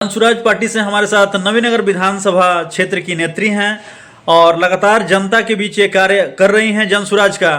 Jan Suraaj party से हमारे साथ नवीनगर विधानसभा क्षेत्र की नेत्री हैं और लगातार जनता के बीच ये कार्य कर रही हैं जनसुराज का।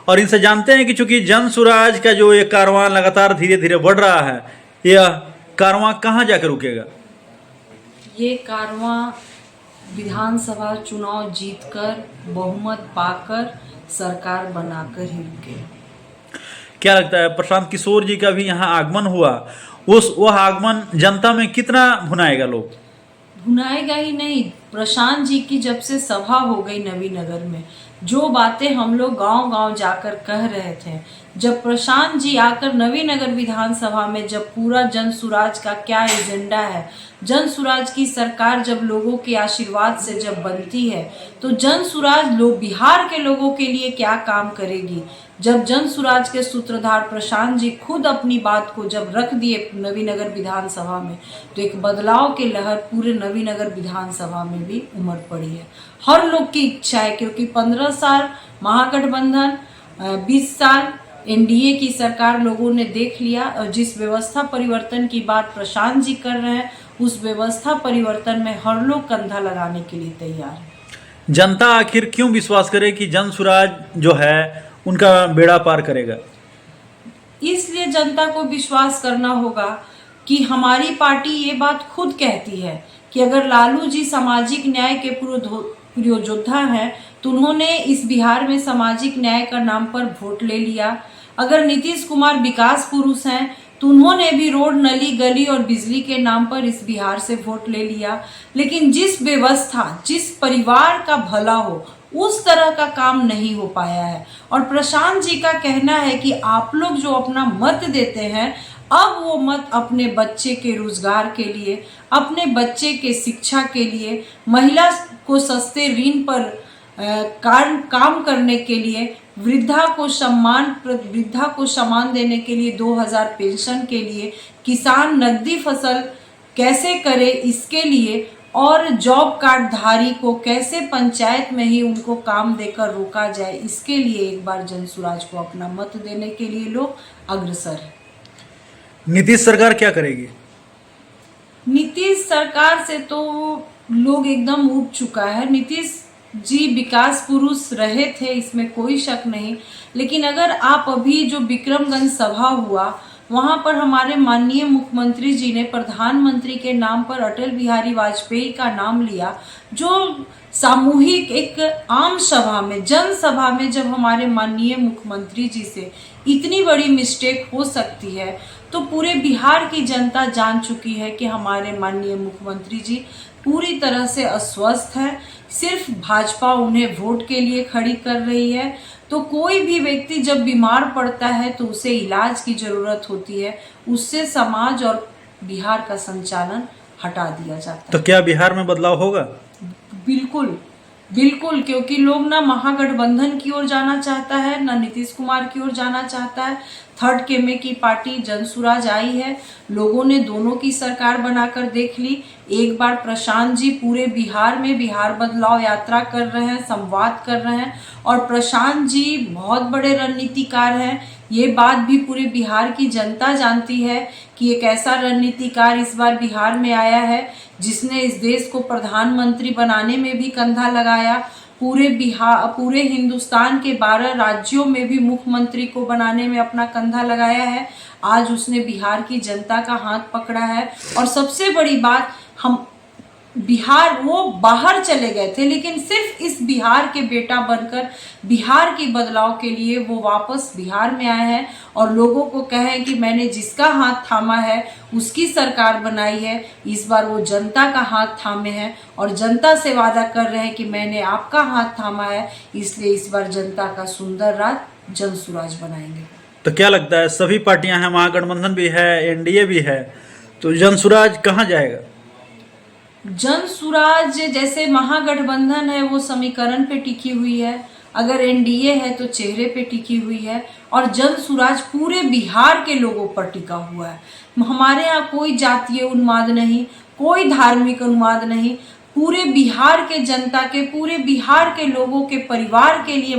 और इनसे जानते हैं कि चूंकि जनसुराज का जो ये कारवां लगातार धीरे धीरे बढ़ रहा है, यह कारवां कहाँ जाकर रुकेगा? ये कारवां विधानसभा चुनाव जीतकर बहुमत पाकर सरकार बनाकर ही रुकेगा। क्या लगता है प्रशांत किशोर जी का भी यहाँ आगमन हुआ, वह आगमन जनता में कितना भुनाएगा? लोग भुनाएगा ही नहीं। प्रशांत जी की जब से सभा हो गई नवीनगर में, जो बातें हम लोग गांव गांव जाकर कह रहे थे, जब प्रशांत जी आकर नवीनगर विधानसभा में जब पूरा जनसुराज का क्या एजेंडा है, जनसुराज की सरकार जब लोगों के आशीर्वाद से जब बनती है तो जनसुराज लोग बिहार के लोगों के लिए क्या काम करेगी। जब जनसुराज के सूत्रधार प्रशांत जी खुद अपनी बात को जब रख दिए नवीनगर विधानसभा में, तो एक बदलाव की लहर पूरे नवीनगर विधानसभा में भी उमड़ पड़ी है। हर लोग की इच्छा है, क्योंकि 15 साल महागठबंधन, 20 साल एनडीए की सरकार लोगों ने देख लिया, और जिस व्यवस्था परिवर्तन की बात प्रशांत जी कर रहे हैं, उस व्यवस्था परिवर्तन में हर लोग कंधा लगाने के लिए तैयार है। जनता आखिर क्यों विश्वास करे कि जनसुराज जो है उनका बेड़ा पार करेगा? इसलिए जनता को विश्वास करना होगा कि हमारी पार्टी ये बात खुद कहती है कि अगर लालू जी सामाजिक न्याय के पूर्व योद्धा हैं तो उन्होंने इस बिहार में सामाजिक न्याय का नाम पर वोट ले लिया। अगर नीतीश कुमार विकास पुरुष हैं तो उन्होंने भी रोड, नली, गली और बिजली के नाम पर इस बिहार से वोट ले लिया। लेकिन जिस व्यवस्था, जिस परिवार का भला हो, उस तरह का काम नहीं हो पाया है। और प्रशांत जी का कहना है कि आप लोग जो अपना मत देते हैं, अब वो मत अपने बच्चे के रोजगार के लिए, अपने बच्चे के शिक्षा के लिए, महिला को सस्ते ऋण पर काम करने के लिए, वृद्धा को सम्मान देने के लिए, 2000 पेंशन के लिए, किसान नकदी फसल कैसे करे इसके लिए, और जॉब कार्ड धारी को कैसे पंचायत में ही उनको काम देकर रोका जाए, इसके लिए एक बार जनसुराज को अपना मत देने के लिए लोग अग्रसर है। नीतीश सरकार क्या करेगी? नीतीश सरकार से तो लोग एकदम उब चुका है। नीतीश जी विकास पुरुष रहे थे, इसमें कोई शक नहीं। लेकिन अगर आप अभी जो विक्रमगंज सभा हुआ, वहां पर हमारे माननीय मुख्यमंत्री जी ने प्रधानमंत्री के नाम पर अटल बिहारी वाजपेयी का नाम लिया, जो सामूहिक एक आम सभा में, जनसभा में जब हमारे माननीय मुख्यमंत्री जी से इतनी बड़ी मिस्टेक हो सकती है, तो पूरे बिहार की जनता जान चुकी है कि हमारे माननीय मुख्यमंत्री जी पूरी तरह से अस्वस्थ है। सिर्फ भाजपा उन्हें वोट के लिए खड़ी कर रही है। तो कोई भी व्यक्ति जब बीमार पड़ता है तो उसे इलाज की जरूरत होती है, उससे समाज और बिहार का संचालन हटा दिया जाता है। तो क्या बिहार में बदलाव होगा? बिल्कुल बिल्कुल, क्योंकि लोग ना महागठबंधन की ओर जाना चाहता है, ना नीतीश कुमार की ओर जाना चाहता है। थर्ड केमे की पार्टी जनसुराज आई है, लोगों ने दोनों की सरकार बनाकर देख ली। एक बार प्रशांत जी पूरे बिहार में बिहार बदलाव यात्रा कर रहे हैं, संवाद कर रहे हैं, और प्रशांत जी बहुत बड़े रणनीतिकार हैं। ये बात भी पूरे बिहार की जनता जानती है कि एक ऐसा रणनीतिकार इस बार बिहार में आया है जिसने इस देश को प्रधानमंत्री बनाने में भी कंधा लगाया। पूरे हिंदुस्तान के 12 राज्यों में भी मुख्यमंत्री को बनाने में अपना कंधा लगाया है। आज उसने बिहार की जनता का हाथ पकड़ा है। और सबसे बड़ी बात, हम बिहार, वो बाहर चले गए थे, लेकिन सिर्फ इस बिहार के बेटा बनकर बिहार की बदलाव के लिए वो वापस बिहार में आए हैं और लोगों को कहे कि मैंने जिसका हाथ थामा है उसकी सरकार बनाई है। इस बार वो जनता का हाथ थामे हैं और जनता से वादा कर रहे हैं कि मैंने आपका हाथ थामा है, इसलिए इस बार जनता का सुंदर राज जनसुराज बनाएंगे। तो क्या लगता है, सभी पार्टियां हैं, महागठबंधन भी है, एनडीए भी है, तो जनसुराज कहाँ जाएगा? जनसुराज जैसे महागठबंधन है वो समीकरण पे टिकी हुई है, अगर एनडीए है तो चेहरे पे टिकी हुई है, और जनसुराज पूरे बिहार के लोगों पर टिका हुआ है। हमारे यहाँ कोई जातीय उन्माद नहीं, कोई धार्मिक उन्माद नहीं, पूरे बिहार के जनता के, पूरे बिहार के लोगों के परिवार के लिए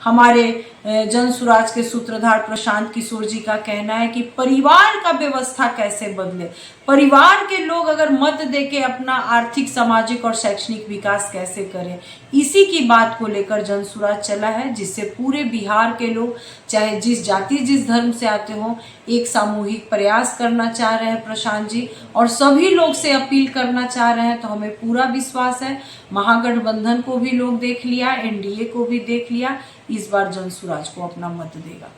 हमारे जन सुराज के सूत्रधार प्रशांत किशोर जी का कहना है कि परिवार का व्यवस्था कैसे बदले, परिवार के लोग अगर मत देके अपना आर्थिक, सामाजिक और शैक्षणिक विकास कैसे करें, इसी की बात को लेकर जन सुराज चला है, जिससे पूरे बिहार के लोग चाहे जिस जाति जिस धर्म से आते हों एक सामूहिक प्रयास करना चाह रहे हैं प्रशांत जी, और सभी लोग से अपील करना चाह रहे हैं। तो हमें पूरा विश्वास है, महागठबंधन को भी लोग देख लिया, एनडीए को भी देख लिया, इस बार जन सुराज को अपना मत देगा।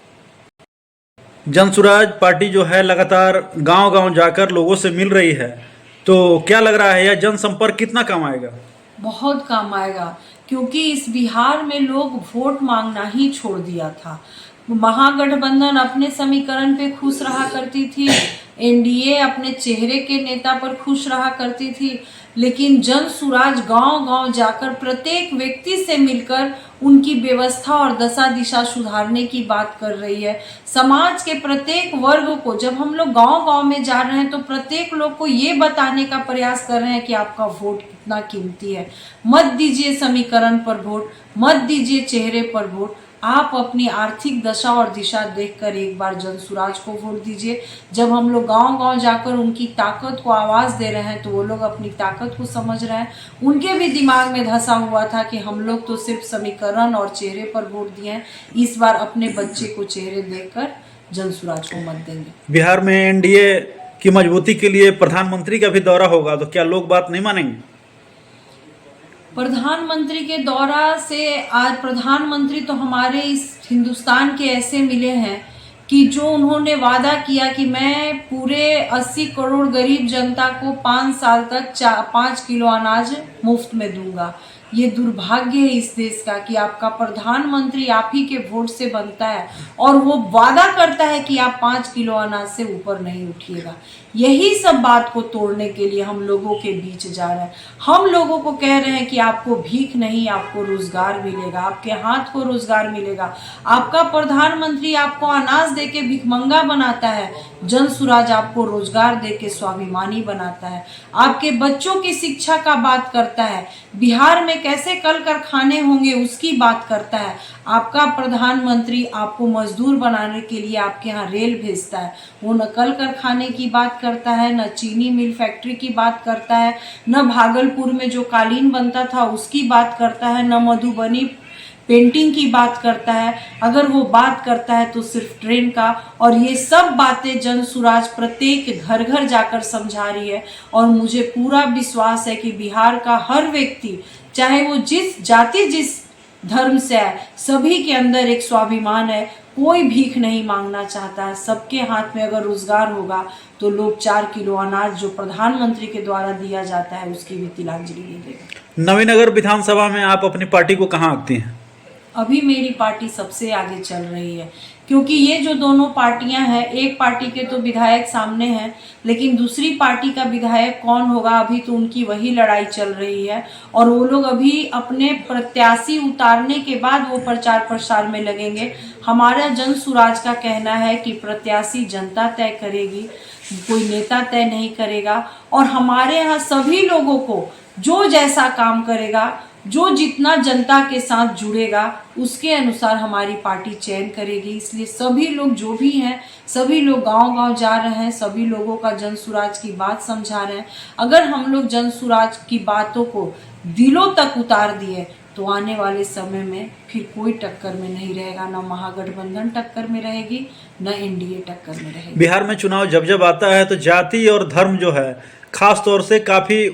जन सुराज पार्टी जो है लगातार गांव-गांव जाकर लोगों से मिल रही है, तो क्या लग रहा है यह जनसंपर्क कितना काम आएगा? बहुत काम आएगा, क्योंकि इस बिहार में लोग वोट मांगना ही छोड़ दिया था। महागठबंधन अपने समीकरण पे खुश रहा करती थी, एनडीए अपने चेहरे के नेता पर खुश रहा करती थी, लेकिन जन सुराज गांव-गांव जाकर प्रत्येक व्यक्ति से मिलकर उनकी व्यवस्था और दशा दिशा सुधारने की बात कर रही है। समाज के प्रत्येक वर्ग को, जब हम लोग गांव-गांव में जा रहे हैं तो प्रत्येक लोग को ये बताने का प्रयास कर रहे हैं कि आपका वोट कितना कीमती है। मत दीजिए समीकरण पर वोट, मत दीजिए चेहरे पर वोट, आप अपनी आर्थिक दशा और दिशा देखकर एक बार जन सुराज को वोट दीजिए। जब हम लोग गांव-गांव जाकर उनकी ताकत को आवाज दे रहे हैं तो वो लोग अपनी ताकत को समझ रहे हैं। उनके भी दिमाग में धंसा हुआ था कि हम लोग तो सिर्फ समीकरण और चेहरे पर वोट दिए हैं, इस बार अपने बच्चे को चेहरे देखकर जन सुराज को मत देंगे। बिहार में एनडीए की मजबूती के लिए प्रधानमंत्री का भी दौरा होगा, तो क्या लोग बात नहीं मानेंगे? प्रधानमंत्री के दौरा से आज प्रधानमंत्री तो हमारे इस हिंदुस्तान के ऐसे मिले हैं कि जो उन्होंने वादा किया कि मैं पूरे 80 करोड़ गरीब जनता को 5 साल तक 5 किलो अनाज मुफ्त में दूंगा। ये दुर्भाग्य है इस देश का कि आपका प्रधानमंत्री आप ही के वोट से बनता है और वो वादा करता है कि आप 5 किलो अनाज से ऊपर नहीं उठिएगा। यही सब बात को तोड़ने के लिए हम लोगों के बीच जा रहे हैं। हम लोगों को कह रहे हैं कि आपको भीख नहीं, आपको रोजगार मिलेगा, आपके हाथ को रोजगार मिलेगा। आपका प्रधानमंत्री आपको अनाज देके भिखमंगा बनाता है, जन सुराज आपको रोजगार देके स्वाभिमानी बनाता है। आपके बच्चों की शिक्षा का बात करता है, बिहार में कैसे कल कारखाने होंगे उसकी बात करता है। आपका प्रधानमंत्री आपको मजदूर बनाने के लिए आपके यहाँ रेल भेजता है, वो न कल कारखाने की बात करता है, न चीनी मिल फैक्ट्री की बात करता है, न भागलपुर में जो कालीन बनता था उसकी बात करता है, न मधुबनी पेंटिंग की बात करता है। अगर वो बात करता है तो सिर्फ ट्रेन का, और ये सब बातें जन सुराज प्रत्येक घर घर जाकर समझा रही है। और मुझे पूरा विश्वास है कि बिहार का हर व्यक्ति, चाहे वो जिस जाति जिस धर्म से है, सभी के अंदर एक स्वाभिमान है। कोई भीख नहीं मांगना चाहता है। सबके हाथ में अगर रोजगार होगा तो लोग 4 किलो अनाज जो प्रधानमंत्री के द्वारा दिया जाता है उसकी भी तिलांजलि दे देगा। नवीनगर विधानसभा में आप अपनी पार्टी को कहाँ आंकती हैं? अभी मेरी पार्टी सबसे आगे चल रही है, क्योंकि ये जो दोनों पार्टियां हैं, एक पार्टी के तो विधायक सामने हैं, लेकिन दूसरी पार्टी का विधायक कौन होगा अभी तो उनकी वही लड़ाई चल रही है। और वो लोग अभी अपने प्रत्याशी उतारने के बाद वो प्रचार प्रसार में लगेंगे। हमारा जन सुराज का कहना है कि प्रत्याशी जनता तय करेगी, कोई नेता तय नहीं करेगा। और हमारे यहाँ सभी लोगों को जो जैसा काम करेगा, जो जितना जनता के साथ जुड़ेगा, उसके अनुसार हमारी पार्टी चयन करेगी। इसलिए सभी लोग जो भी हैं, सभी लोग गांव-गांव जा रहे हैं, सभी लोगों का जन सुराज की बात समझा रहे हैं। अगर हम लोग जन सुराज की बातों को दिलों तक उतार दिए तो आने वाले समय में फिर कोई टक्कर में नहीं रहेगा, ना महागठबंधन टक्कर में रहेगी, न एनडीए टक्कर में रहेगी। बिहार में चुनाव जब जब आता है तो जाति और धर्म जो है खास तौर से काफी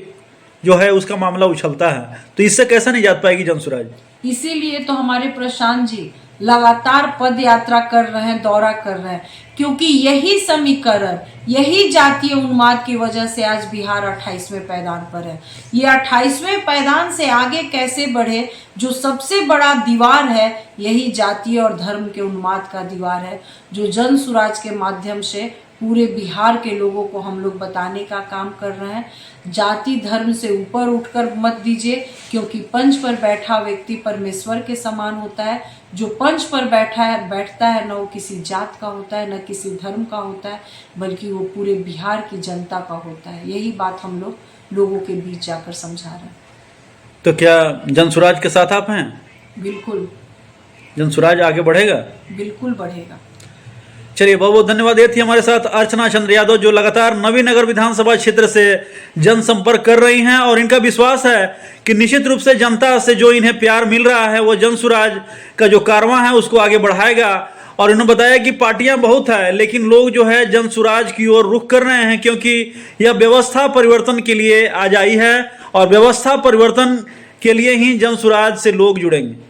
जो है उसका मामला उछलता है, तो इससे कैसे नहीं जात पाएगी जन सुराज? इसीलिए तो हमारे प्रशांत जी लगातार पद यात्रा कर रहे हैं, दौरा कर रहे हैं, क्योंकि यही समीकरण, यही जातीय उन्माद की वजह से आज बिहार 28वें पायदान पर है। ये 28वें पायदान से आगे कैसे बढ़े, जो सबसे बड़ा दीवार है यही जातीय और धर्म के उन्माद का दीवार है, जो जन सुराज के माध्यम से पूरे बिहार के लोगों को हम लोग बताने का काम कर रहे हैं। जाति धर्म से ऊपर उठकर मत दीजिए, क्योंकि पंच पर बैठा व्यक्ति परमेश्वर के समान होता है। जो पंच पर बैठता है न वो किसी जात का होता है, न किसी धर्म का होता है, बल्कि वो पूरे बिहार की जनता का होता है। यही बात हम लोगों के बीच जाकर समझा रहे हैं। तो क्या जन सुराज के साथ आप हैं? बिल्कुल। जनसुराज आगे बढ़ेगा? बिल्कुल बढ़ेगा। चलिए, बहुत बहुत धन्यवाद। ये थी हमारे साथ अर्चना चंद्र यादव, जो लगातार नवीनगर विधानसभा क्षेत्र से जनसंपर्क कर रही हैं, और इनका विश्वास है कि निश्चित रूप से जनता से जो इन्हें प्यार मिल रहा है वो जनसुराज का जो कारवां है उसको आगे बढ़ाएगा। और इन्होंने बताया कि पार्टियां बहुत है, लेकिन लोग जो है जनसुराज की ओर रुख कर रहे हैं, क्योंकि यह व्यवस्था परिवर्तन के लिए आज आई है, और व्यवस्था परिवर्तन के लिए ही जनसुराज से लोग जुड़ेंगे।